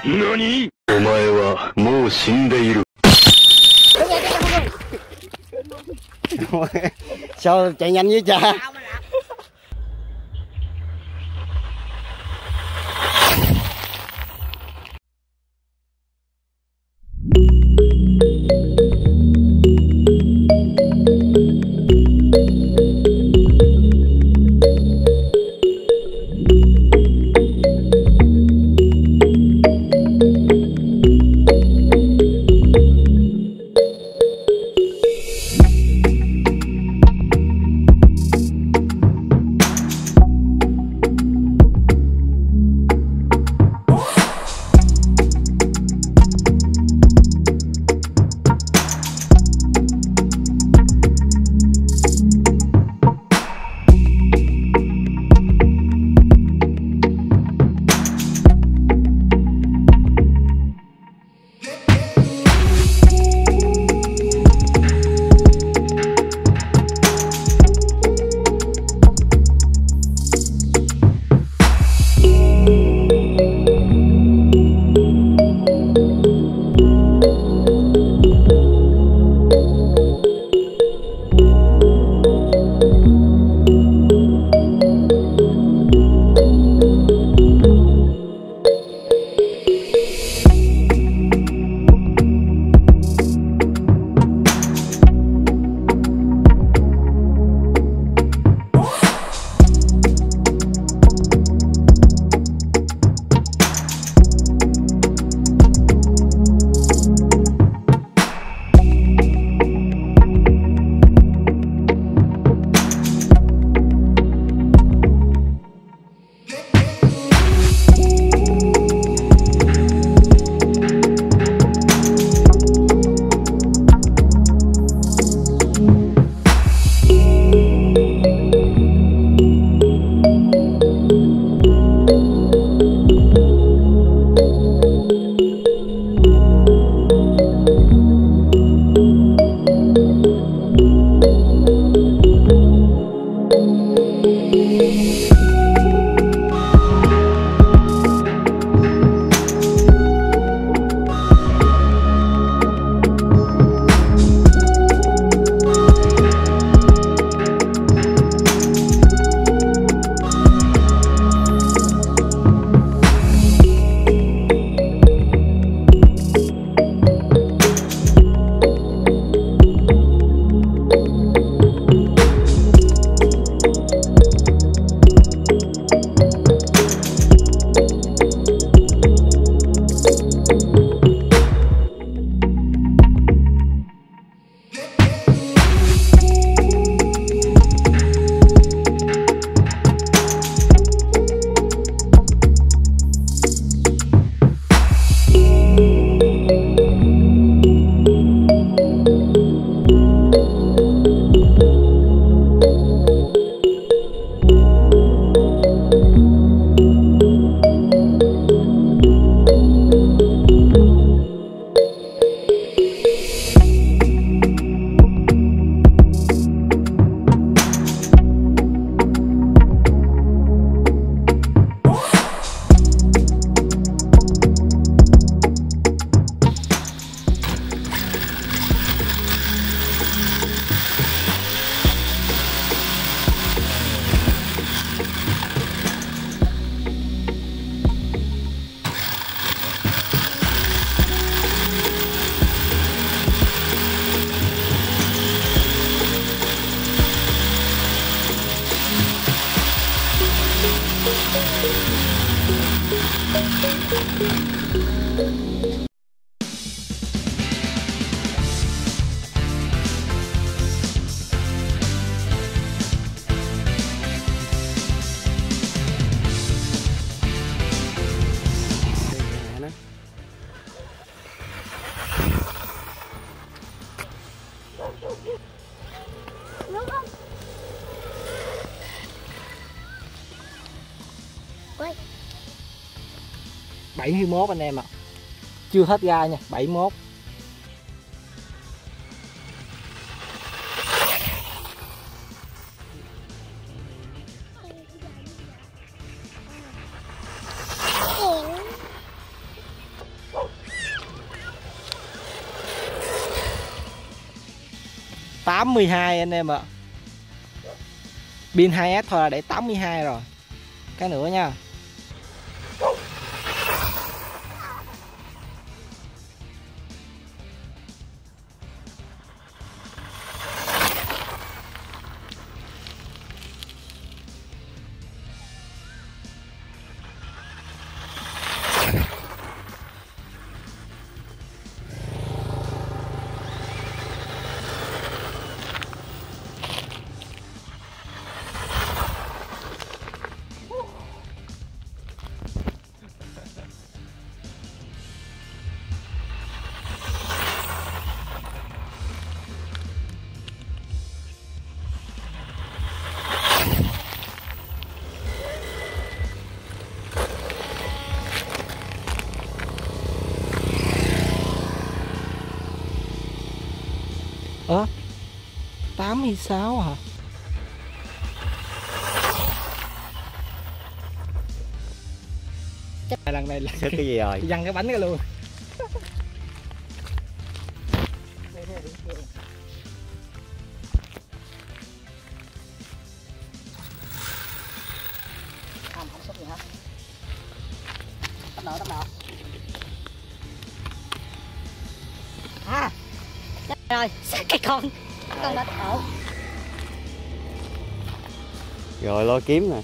NANI?お前はもう死んでいる。Sao chạy nhanh với cha? Ôi. 71 anh em ạ. Chưa hết gai nha, 71. 82 anh em ạ. Pin 2S thôi là để 82 rồi. Cái nữa nha. Ơ 86 hả? Lần này là cái gì rồi? văng cái bánh cái luôn. Không xúc gì hết. Tốc độ. À, chết rồi, sát cái con đó tốc độ. Rồi lôi kiếm nè.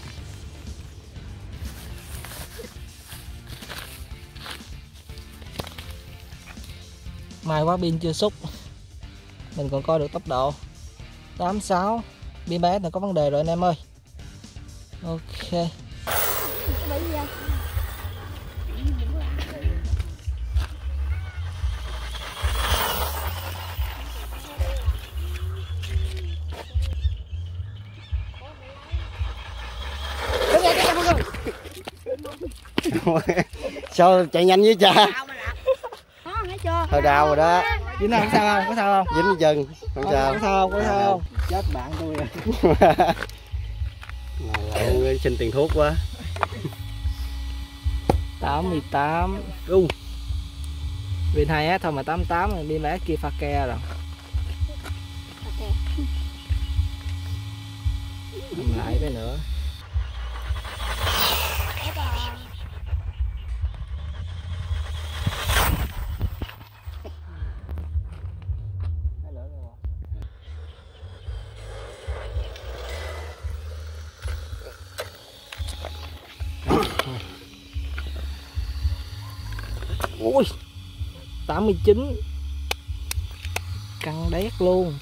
May quá pin chưa xúc. Mình còn coi được tốc độ 86. Pin 3S này có vấn đề rồi anh em ơi. Ok. Sao chạy nhanh với cha? Thôi đau rồi đó. Dính không? Sao không? Có sao không? Dính chân. Không sao. Có sao không? Có sao không? Chết bạn tôi rồi. Này xin tiền thuốc quá. 88. Pin 2S thôi mà 88 rồi, pin 3S kia pha ke rồi. Làm lại cái nữa. Ui 89 căng đét luôn.